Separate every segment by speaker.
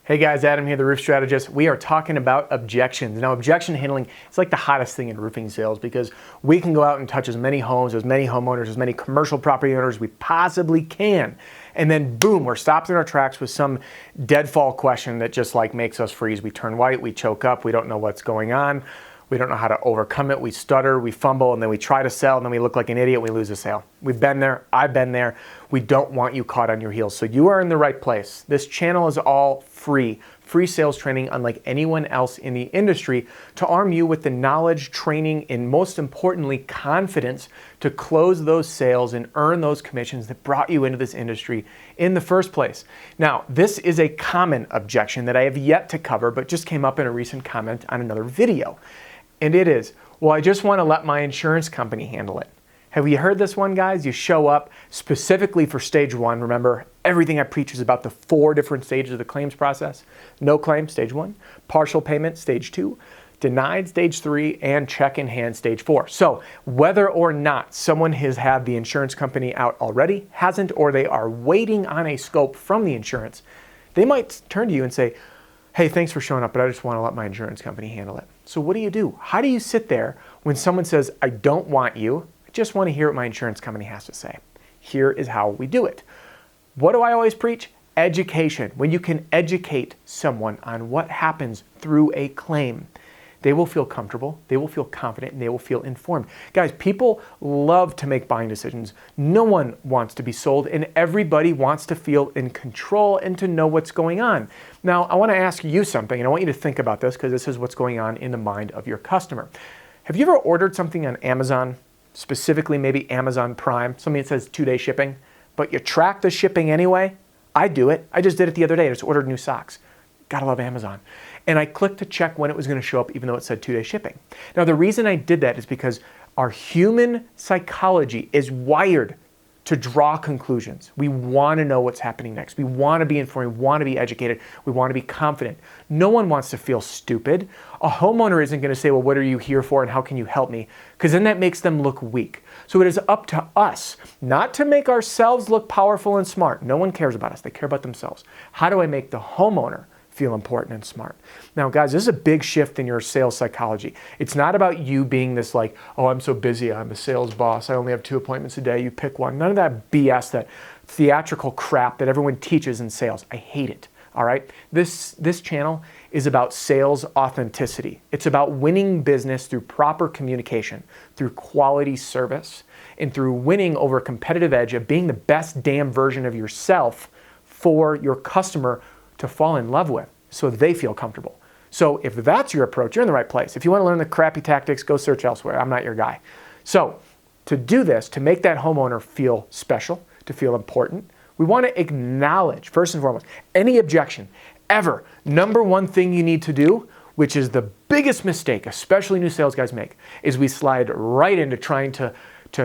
Speaker 1: Hey guys, Adam here, the Roof Strategist. We are talking about objections. Now, objection handling is like the hottest thing in roofing sales because we can go out and touch as many homes, as many homeowners, as many commercial property owners as we possibly can. And then boom, we're stopped in our tracks with some deadfall question that just like makes us freeze. We turn white, we choke up, we don't know what's going on. We don't know how to overcome it. We stutter, we fumble, and then we try to sell, and then we look like an idiot, we lose a sale. We've been there, I've been there. We don't want you caught on your heels. So you are in the right place. This channel is all free sales training unlike anyone else in the industry to arm you with the knowledge, training, and most importantly, confidence to close those sales and earn those commissions that brought you into this industry in the first place. Now, this is a common objection that I have yet to cover, but just came up in a recent comment on another video. And it is, well, I just want to let my insurance company handle it. Have you heard this one, guys? You show up specifically for stage one. Remember, everything I preach is about the 4 different stages of the claims process. No claim, stage 1. Partial payment, stage 2. Denied, stage 3. And check in hand, stage 4. So whether or not someone has had the insurance company out already, hasn't, or they are waiting on a scope from the insurance, they might turn to you and say, hey, thanks for showing up, but I just want to let my insurance company handle it. So what do? How do you sit there when someone says, I don't want you, I just want to hear what my insurance company has to say? Here is how we do it. What do I always preach? Education. When you can educate someone on what happens through a claim, they will feel comfortable, they will feel confident, and they will feel informed. Guys, people love to make buying decisions. No one wants to be sold, and everybody wants to feel in control and to know what's going on. Now, I want to ask you something, and I want you to think about this because this is what's going on in the mind of your customer. Have you ever ordered something on Amazon, specifically maybe Amazon Prime, something that says 2-day shipping, but you track the shipping anyway? I do it. I just did it the other day. I just ordered new socks. Gotta love Amazon. And I clicked to check when it was going to show up, even though it said 2-day shipping. Now, the reason I did that is because our human psychology is wired to draw conclusions. We want to know what's happening next. We want to be informed. We want to be educated. We want to be confident. No one wants to feel stupid. A homeowner isn't going to say, well, what are you here for and how can you help me? Because then that makes them look weak. So it is up to us not to make ourselves look powerful and smart. No one cares about us. They care about themselves. How do I make the homeowner feel important and smart? Now, guys, this is a big shift in your sales psychology. It's not about you being this like, oh, I'm so busy, I'm a sales boss, I only have 2 appointments a day, you pick one. None of that BS, that theatrical crap that everyone teaches in sales. I hate it, all right? This channel is about sales authenticity. It's about winning business through proper communication, through quality service, and through winning over a competitive edge of being the best damn version of yourself for your customer to fall in love with so they feel comfortable. So if that's your approach, you're in the right place. If you want to learn the crappy tactics, go search elsewhere. I'm not your guy. So to do this, to make that homeowner feel special, to feel important, we want to acknowledge, first and foremost, any objection ever. Number one thing you need to do, which is the biggest mistake, especially new sales guys make, is we slide right into trying to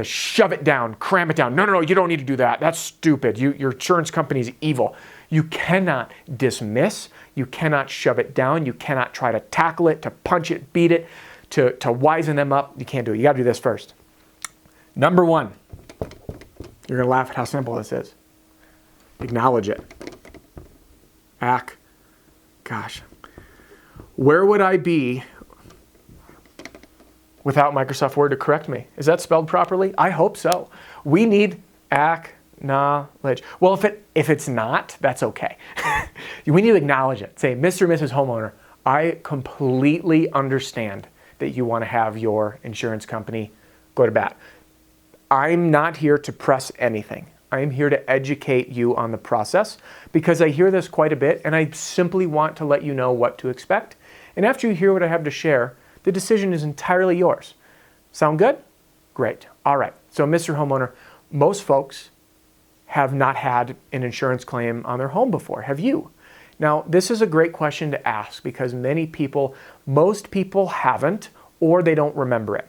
Speaker 1: shove it down, cram it down. No, you don't need to do that. That's stupid. Your insurance company is evil. You cannot dismiss. You cannot shove it down. You cannot try to tackle it, to punch it, beat it, to wizen them up. You can't do it. You got to do this first. Number one, you're going to laugh at how simple this is. Acknowledge it. Gosh, where would I be without Microsoft Word to correct me? Is that spelled properly? I hope so. We need acknowledge. Well, if it's not, that's okay. We need to acknowledge it. Say, Mr. and Mrs. Homeowner, I completely understand that you want to have your insurance company go to bat. I'm not here to press anything. I'm here to educate you on the process because I hear this quite a bit and I simply want to let you know what to expect. And after you hear what I have to share, the decision is entirely yours. Sound good? Great. All right. So, Mr. Homeowner, most folks have not had an insurance claim on their home before. Have you? Now, this is a great question to ask because most people haven't, or they don't remember it.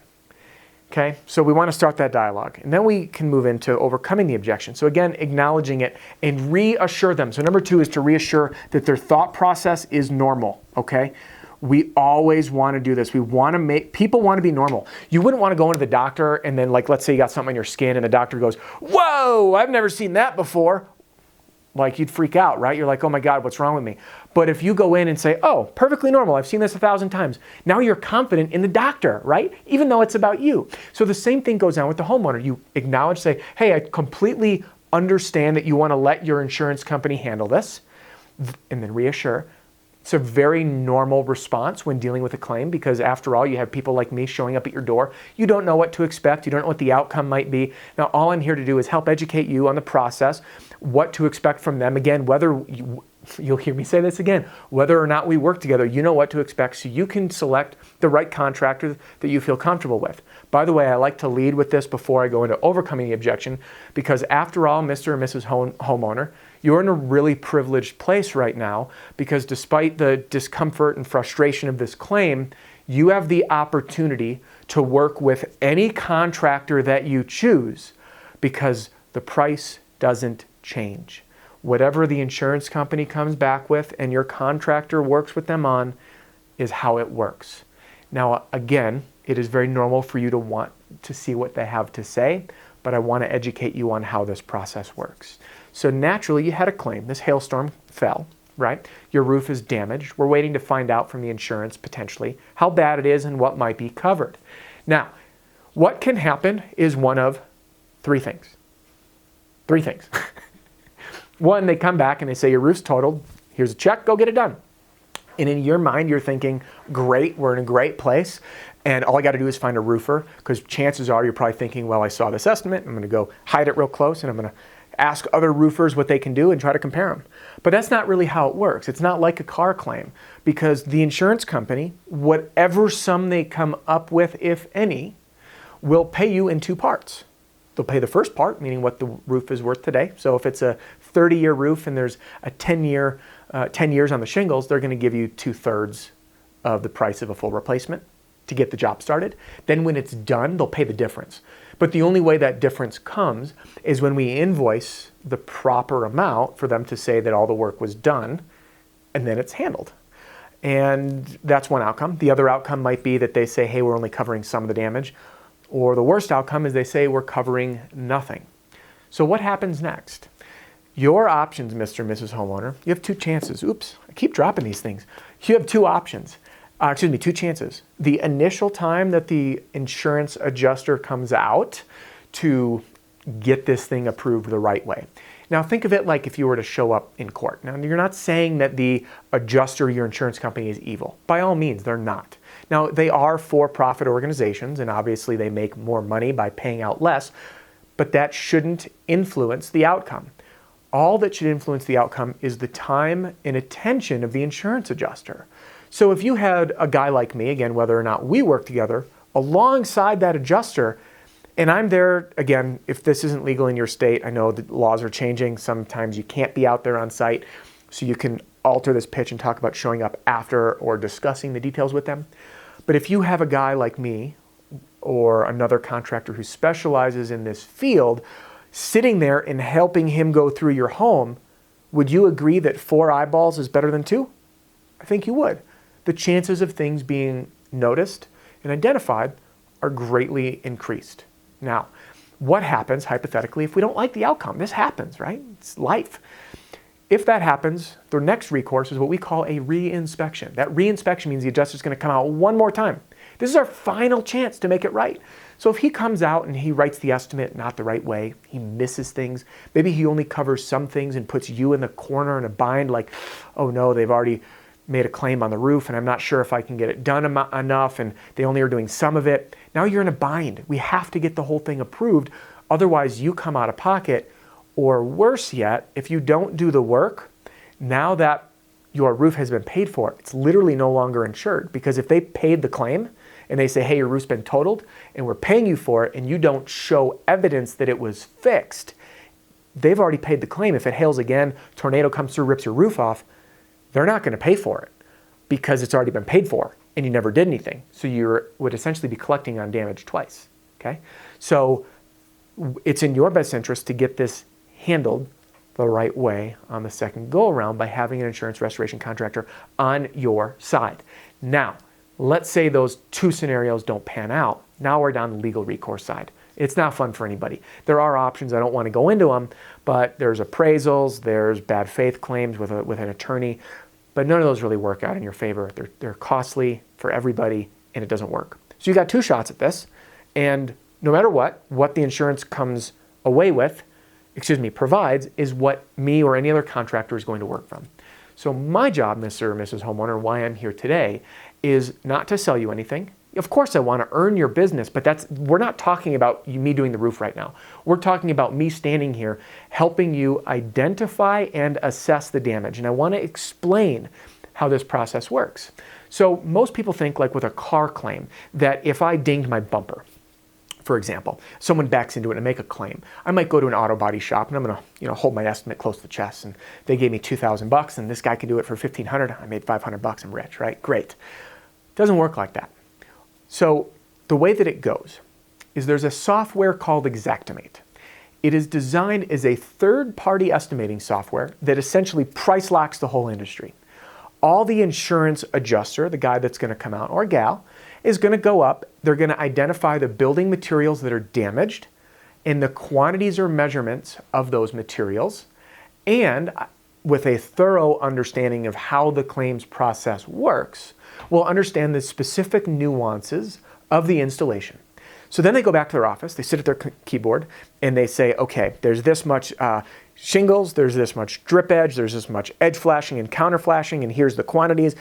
Speaker 1: Okay, so we want to start that dialogue. And then we can move into overcoming the objection. So again, acknowledging it and reassure them. So number 2 is to reassure that their thought process is normal, okay? We always want to do this. People want to be normal. You wouldn't want to go into the doctor and then, like, let's say you got something on your skin and the doctor goes, whoa, I've never seen that before. Like you'd freak out, right? You're like, oh my God, what's wrong with me? But if you go in and say, oh, perfectly normal, I've seen this 1,000 times. Now you're confident in the doctor, right? Even though it's about you. So the same thing goes on with the homeowner. You acknowledge, say, hey, I completely understand that you want to let your insurance company handle this, and then reassure. It's a very normal response when dealing with a claim because after all, you have people like me showing up at your door. You don't know what to expect. You don't know what the outcome might be. Now, all I'm here to do is help educate you on the process, what to expect from them. Again, you'll hear me say this again, whether or not we work together, you know what to expect so you can select the right contractor that you feel comfortable with. By the way, I like to lead with this before I go into overcoming the objection because after all, Mr. and Mrs. Homeowner, you're in a really privileged place right now because despite the discomfort and frustration of this claim, you have the opportunity to work with any contractor that you choose because the price doesn't change. Whatever the insurance company comes back with and your contractor works with them on is how it works. Now, again, it is very normal for you to want to see what they have to say, but I want to educate you on how this process works. So naturally, you had a claim. This hailstorm fell, right? Your roof is damaged. We're waiting to find out from the insurance, potentially, how bad it is and what might be covered. Now, what can happen is one of three things. Three things. One, they come back and they say, your roof's totaled. Here's a check. Go get it done. And in your mind, you're thinking, great, we're in a great place. And all I got to do is find a roofer because chances are you're probably thinking, well, I saw this estimate. I'm going to go hide it real close and I'm going to ask other roofers what they can do and try to compare them. But that's not really how it works. It's not like a car claim because the insurance company, whatever sum they come up with, if any, will pay you in two parts. They'll pay the first part, meaning what the roof is worth today. So if it's a 30-year roof and there's a 10 years on the shingles, they're going to give you 2/3 of the price of a full replacement to get the job started. Then when it's done, they'll pay the difference. But the only way that difference comes is when we invoice the proper amount for them to say that all the work was done, and then it's handled. And that's one outcome. The other outcome might be that they say, hey, we're only covering some of the damage. Or the worst outcome is they say we're covering nothing. So what happens next? Your options, Mr. and Mrs. Homeowner, you have two chances. Oops, I keep dropping these things. You have two options. Two chances. The initial time that the insurance adjuster comes out to get this thing approved the right way. Now think of it like if you were to show up in court. Now you're not saying that the adjuster, your insurance company, is evil. By all means, they're not. Now they are for-profit organizations and obviously they make more money by paying out less, but that shouldn't influence the outcome. All that should influence the outcome is the time and attention of the insurance adjuster. So if you had a guy like me, again, whether or not we work together, alongside that adjuster, and I'm there, again, if this isn't legal in your state, I know the laws are changing. Sometimes you can't be out there on site, so you can alter this pitch and talk about showing up after or discussing the details with them. But if you have a guy like me or another contractor who specializes in this field, sitting there and helping him go through your home, would you agree that 4 eyeballs is better than 2? I think you would. The chances of things being noticed and identified are greatly increased. Now, what happens hypothetically if we don't like the outcome? This happens, right? It's life. If that happens, the next recourse is what we call a re-inspection. That re-inspection means the adjuster's going to come out one more time. This is our final chance to make it right. So if he comes out and he writes the estimate not the right way, he misses things, maybe he only covers some things and puts you in the corner in a bind like, oh no, they've already made a claim on the roof and I'm not sure if I can get it done enough and they only are doing some of it. Now you're in a bind. We have to get the whole thing approved. Otherwise you come out of pocket, or worse yet, if you don't do the work, now that your roof has been paid for, it's literally no longer insured because if they paid the claim and they say, hey, your roof's been totaled and we're paying you for it and you don't show evidence that it was fixed, they've already paid the claim. If it hails again, tornado comes through, rips your roof off, they're not going to pay for it because it's already been paid for and you never did anything. So you would essentially be collecting on damage twice, okay? So it's in your best interest to get this handled the right way on the second go around by having an insurance restoration contractor on your side. Now, let's say those two scenarios don't pan out. Now we're down the legal recourse side. It's not fun for anybody. There are options, I don't want to go into them, but there's appraisals, there's bad faith claims with an attorney, but none of those really work out in your favor. They're costly for everybody, and it doesn't work. So you got 2 shots at this, and no matter what the insurance comes away with, provides, is what me or any other contractor is going to work from. So my job, Mr. or Mrs. Homeowner, why I'm here today, is not to sell you anything. Of course I want to earn your business, but we're not talking about me doing the roof right now. We're talking about me standing here helping you identify and assess the damage. And I want to explain how this process works. So most people think, like with a car claim, that if I dinged my bumper, for example, someone backs into it and make a claim, I might go to an auto body shop and I'm going to hold my estimate close to the chest, and they gave me $2,000 and this guy can do it for $1,500. I made $500. I'm rich, right? Great. It doesn't work like that. So the way that it goes is there's a software called Xactimate. It is designed as a third-party estimating software that essentially price locks the whole industry. All the insurance adjuster, the guy that's going to come out, or gal, is going to go up. They're going to identify the building materials that are damaged and the quantities or measurements of those materials, and with a thorough understanding of how the claims process works, will understand the specific nuances of the installation. So then they go back to their office, they sit at their keyboard, and they say, okay, there's this much shingles, there's this much drip edge, there's this much edge flashing and counter flashing, and here's the quantities.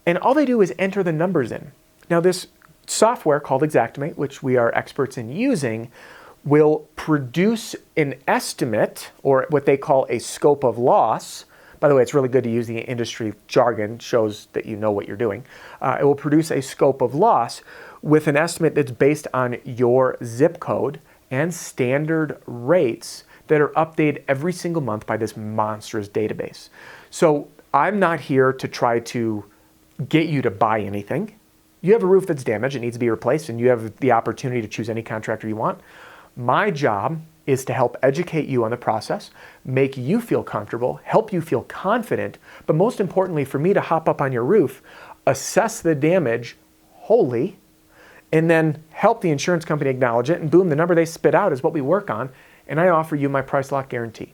Speaker 1: And all they do is enter the numbers in. Now this software called Xactimate, which we are experts in using, will produce an estimate, or what they call a scope of loss. By the way, it's really good to use the industry jargon, shows that you know what you're doing. It will produce a scope of loss with an estimate that's based on your zip code and standard rates that are updated every single month by this monstrous database. So I'm not here to try to get you to buy anything. You have a roof that's damaged, it needs to be replaced, and you have the opportunity to choose any contractor you want. My job is to help educate you on the process, make you feel comfortable, help you feel confident, but most importantly, for me to hop up on your roof, assess the damage wholly, and then help the insurance company acknowledge it, and boom, the number they spit out is what we work on, and I offer you my price lock guarantee.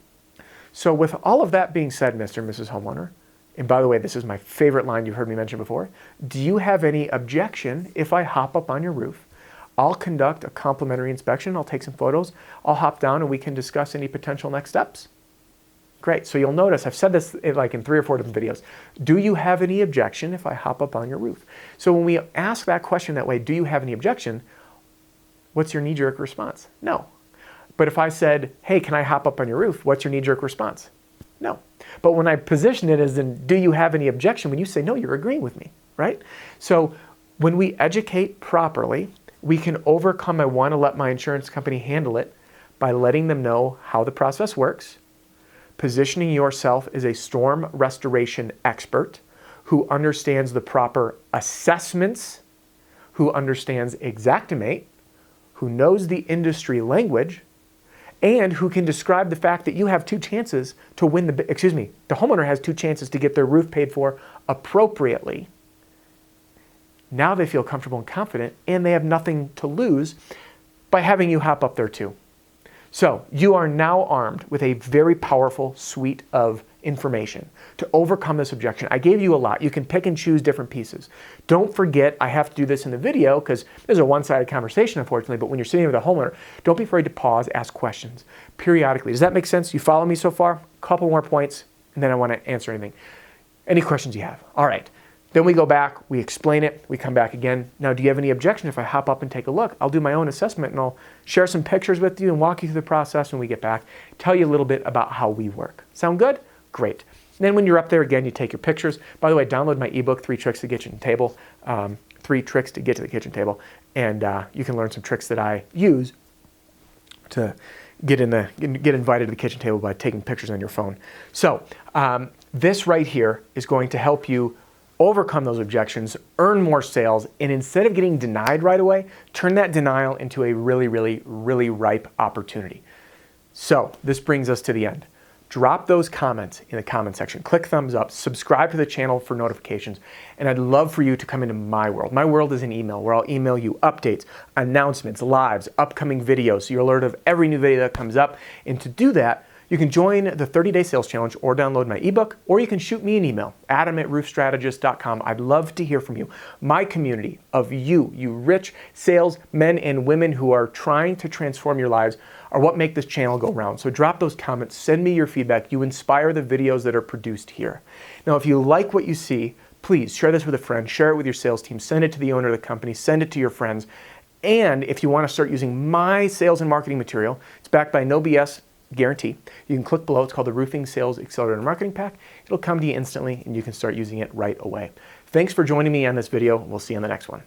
Speaker 1: So with all of that being said, Mr. and Mrs. Homeowner, and by the way, this is my favorite line you've heard me mention before, do you have any objection if I hop up on your roof? I'll conduct a complimentary inspection, I'll take some photos, I'll hop down and we can discuss any potential next steps. Great, so you'll notice I've said this in 3 or 4 different videos. Do you have any objection if I hop up on your roof? So when we ask that question that way, do you have any objection? What's your knee-jerk response? No. But if I said, hey, can I hop up on your roof? What's your knee-jerk response? No. But when I position it as in, do you have any objection? When you say no, you're agreeing with me, right? So when we educate properly, we can overcome, I want to let my insurance company handle it by letting them know how the process works, positioning yourself as a storm restoration expert who understands the proper assessments, who understands Xactimate, who knows the industry language, and who can describe the fact that you have 2 chances to win the homeowner has 2 chances to get their roof paid for appropriately. Now they feel comfortable and confident, and they have nothing to lose by having you hop up there too. So you are now armed with a very powerful suite of information to overcome this objection. I gave you a lot. You can pick and choose different pieces. Don't forget, I have to do this in the video because this is a one-sided conversation, unfortunately, but when you're sitting with a homeowner, don't be afraid to pause, ask questions periodically. Does that make sense? You follow me so far? A couple more points, and then I want to answer anything. Any questions you have? All right. Then we go back, we explain it, we come back again. Now, do you have any objection if I hop up and take a look? I'll do my own assessment and I'll share some pictures with you and walk you through the process when we get back, tell you a little bit about how we work. Sound good? Great. And then when you're up there again, you take your pictures. By the way, download my ebook, 3 Tricks to Get You to the Table, 3 Tricks to Get to the Kitchen Table, and you can learn some tricks that I use to get invited to the kitchen table by taking pictures on your phone. So this right here is going to help you overcome those objections, earn more sales, and instead of getting denied right away, turn that denial into a really, really, really ripe opportunity. So this brings us to the end. drop those comments in the comment section. Click thumbs up, subscribe to the channel for notifications, and I'd love for you to come into my world. My world is an email where I'll email you updates, announcements, lives, upcoming videos, so you're alerted of every new video that comes up. And to do that, you can join the 30-day sales challenge or download my ebook, or you can shoot me an email, adam@roofstrategist.com. I'd love to hear from you. My community of you rich sales men and women who are trying to transform your lives, are what make this channel go round. So drop those comments, send me your feedback. You inspire the videos that are produced here. Now, if you like what you see, please share this with a friend, share it with your sales team, send it to the owner of the company, send it to your friends. And if you want to start using my sales and marketing material, it's backed by no BS guarantee. You can click below. It's called the Roofing Sales Accelerator Marketing Pack. It'll come to you instantly and you can start using it right away. Thanks for joining me on this video. We'll see you on the next one.